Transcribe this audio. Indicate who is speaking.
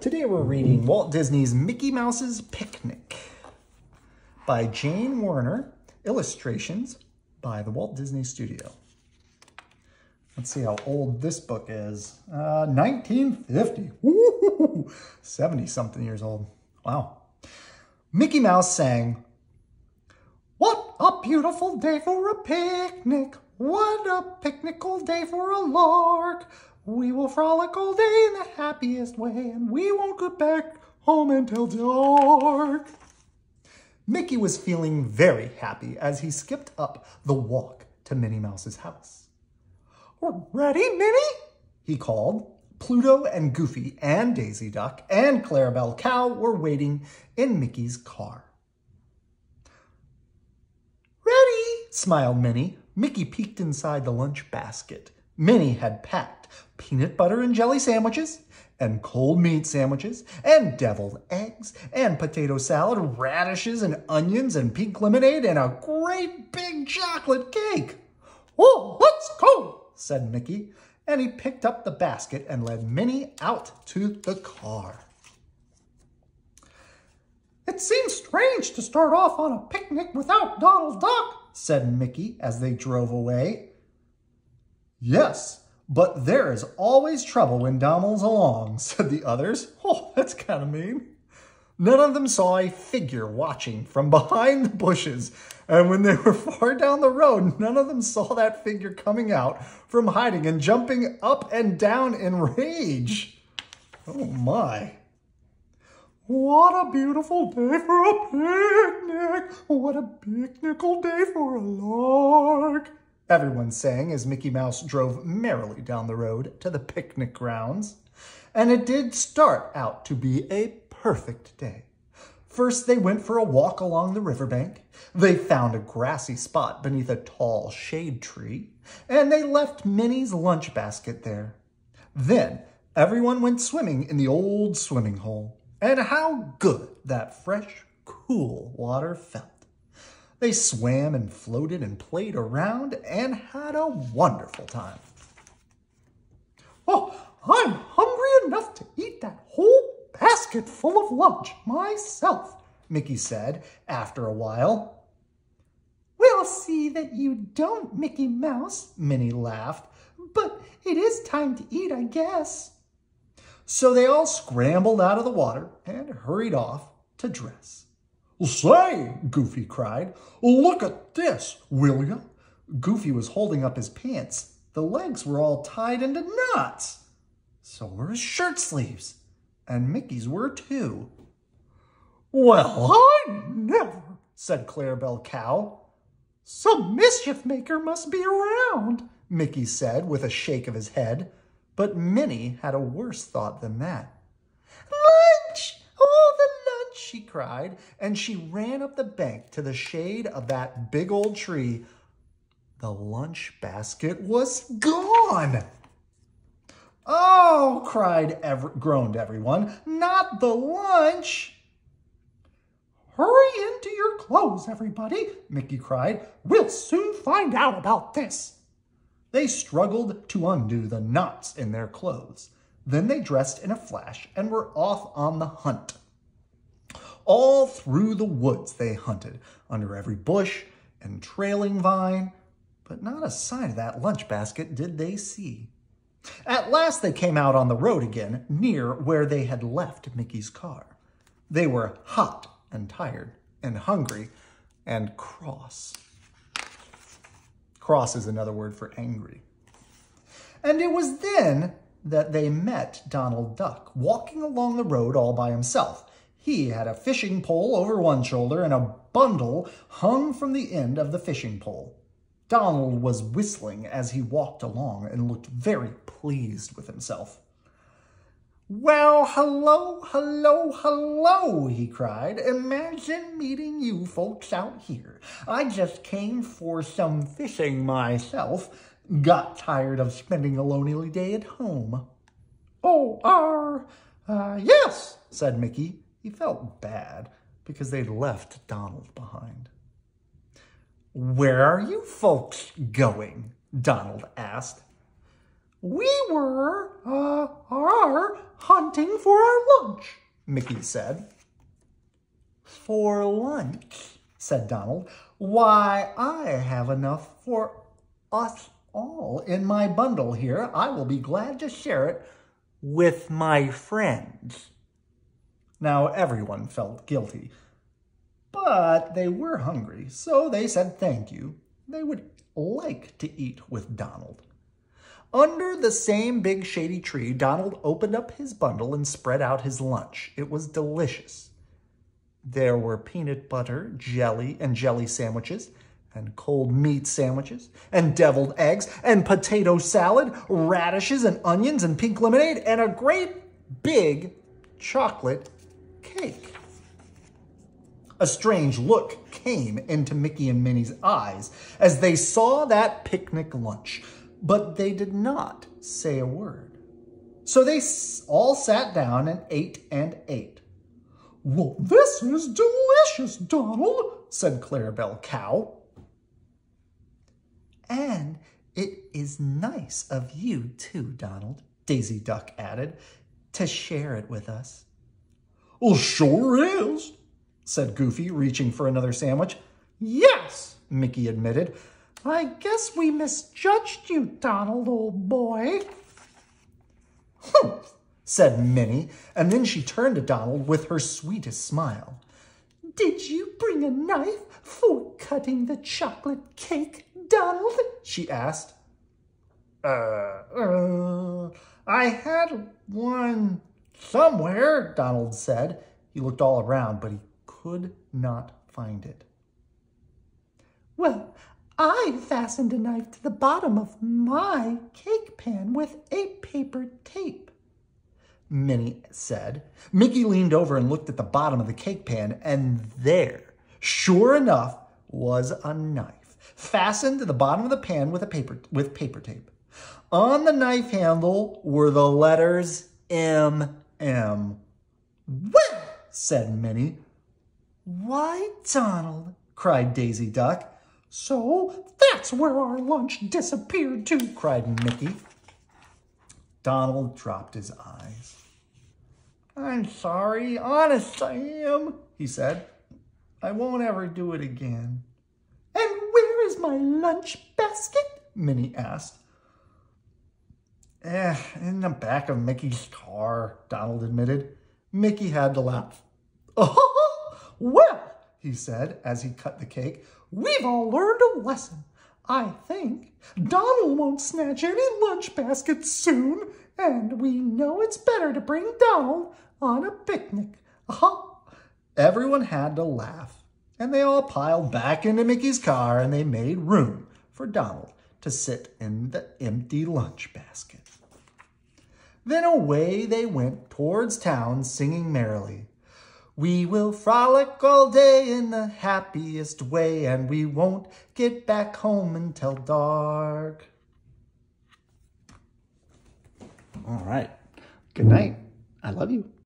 Speaker 1: Today we're reading Walt Disney's Mickey Mouse's Picnic by Jane Werner, illustrations by the Walt Disney Studio. Let's see how old this book is. 1950. Woo! 70-something years old. Wow. Mickey Mouse sang, "What a beautiful day for a picnic. What a picnical day for a lark. We will frolic all day in the happiest way, and we won't get back home until dark." Mickey was feeling very happy as he skipped up the walk to Minnie Mouse's house. "Ready, Minnie?" he called. Pluto and Goofy and Daisy Duck and Clarabelle Cow were waiting in Mickey's car. "Ready," smiled Minnie. Mickey peeked inside the lunch basket. Minnie had packed peanut butter and jelly sandwiches, and cold meat sandwiches, and deviled eggs, and potato salad, radishes and onions, and pink lemonade, and a great big chocolate cake. "Oh, let's go," said Mickey, and he picked up the basket and led Minnie out to the car. "It seems strange to start off on a picnic without Donald Duck," said Mickey as they drove away. "Yes, but there is always trouble when Donald's along," said the others. "Oh, that's kind of mean." None of them saw a figure watching from behind the bushes, and when they were far down the road, none of them saw that figure coming out from hiding and jumping up and down in rage. Oh my. "What a beautiful day for a picnic! What a picnical day for a lark!" everyone sang as Mickey Mouse drove merrily down the road to the picnic grounds. And it did start out to be a perfect day. First, they went for a walk along the riverbank. They found a grassy spot beneath a tall shade tree, and they left Minnie's lunch basket there. Then, everyone went swimming in the old swimming hole. And how good that fresh, cool water felt. They swam and floated and played around and had a wonderful time. "Oh, I'm hungry enough to eat that whole basket full of lunch myself," Mickey said after a while. "We'll see that you don't, Mickey Mouse," Minnie laughed. "But it is time to eat, I guess." So they all scrambled out of the water and hurried off to dress. "Say," Goofy cried, "look at this, will ya?" Goofy was holding up his pants. The legs were all tied into knots. So were his shirt sleeves. And Mickey's were too. "Well, I never," said Clarabelle Cow. "Some mischief maker must be around," Mickey said with a shake of his head. But Minnie had a worse thought than that. "Lunch! Oh, the lunch!" she cried, and she ran up the bank to the shade of that big old tree. The lunch basket was gone. "Oh!" groaned everyone. "Not the lunch!" "Hurry into your clothes, everybody," Mickey cried. "We'll soon find out about this." They struggled to undo the knots in their clothes. Then they dressed in a flash and were off on the hunt. All through the woods they hunted, under every bush and trailing vine, but not a sign of that lunch basket did they see. At last they came out on the road again, near where they had left Mickey's car. They were hot and tired and hungry and cross. Cross is another word for angry. And it was then that they met Donald Duck, walking along the road all by himself. He had a fishing pole over one shoulder and a bundle hung from the end of the fishing pole. Donald was whistling as he walked along and looked very pleased with himself. "Well, hello, hello, hello," he cried. "Imagine meeting you folks out here. I just came for some fishing myself. Got tired of spending a lonely day at home." "Oh, yes," said Mickey. He felt bad because they'd left Donald behind. "Where are you folks going?" Donald asked. We are hunting for our lunch, Mickey said. For lunch, said Donald. Why, I have enough for us all in my bundle here. I will be glad to share it with my friends. Now everyone felt guilty, but they were hungry, so they said thank you. They would like to eat with Donald. Under the same big shady tree, Donald opened up his bundle and spread out his lunch. It was delicious. There were peanut butter, jelly, and jelly sandwiches, and cold meat sandwiches, and deviled eggs, and potato salad, radishes and onions, and pink lemonade, and a great big chocolate cake. A strange look came into Mickey and Minnie's eyes as they saw that picnic lunch, but they did not say a word. So they all sat down and ate and ate. Well, this is delicious, Donald, said Clarabelle Cow. And it is nice of you too, Donald, Daisy Duck added, to share it with us. Well, sure is, said Goofy, reaching for another sandwich. Yes, Mickey admitted. I guess we misjudged you, Donald, old boy. Humph, said Minnie, and then she turned to Donald with her sweetest smile. Did you bring a knife for cutting the chocolate cake, Donald? She asked. I had one somewhere, Donald said. He looked all around, but he could not find it. Well, I fastened a knife to the bottom of my cake pan with a paper tape, Minnie said. Mickey leaned over and looked at the bottom of the cake pan, and there, sure enough, was a knife fastened to the bottom of the pan with paper tape. On the knife handle were the letters M.M. Well, said Minnie. Why, Donald, cried Daisy Duck. So that's where our lunch disappeared to, cried Mickey. Donald dropped his eyes. I'm sorry, honest I am, he said. I won't ever do it again. And where is my lunch basket? Minnie asked. In the back of Mickey's car, Donald admitted. Mickey had to laugh. Oh, well, he said as he cut the cake, we've all learned a lesson. I think Donald won't snatch any lunch baskets soon, and we know it's better to bring Donald on a picnic. Everyone had to laugh, and they all piled back into Mickey's car, and they made room for Donald to sit in the empty lunch basket. Then away they went towards town, singing merrily. We will frolic all day in the happiest way, and we won't get back home until dark. All right. Good night. I love you.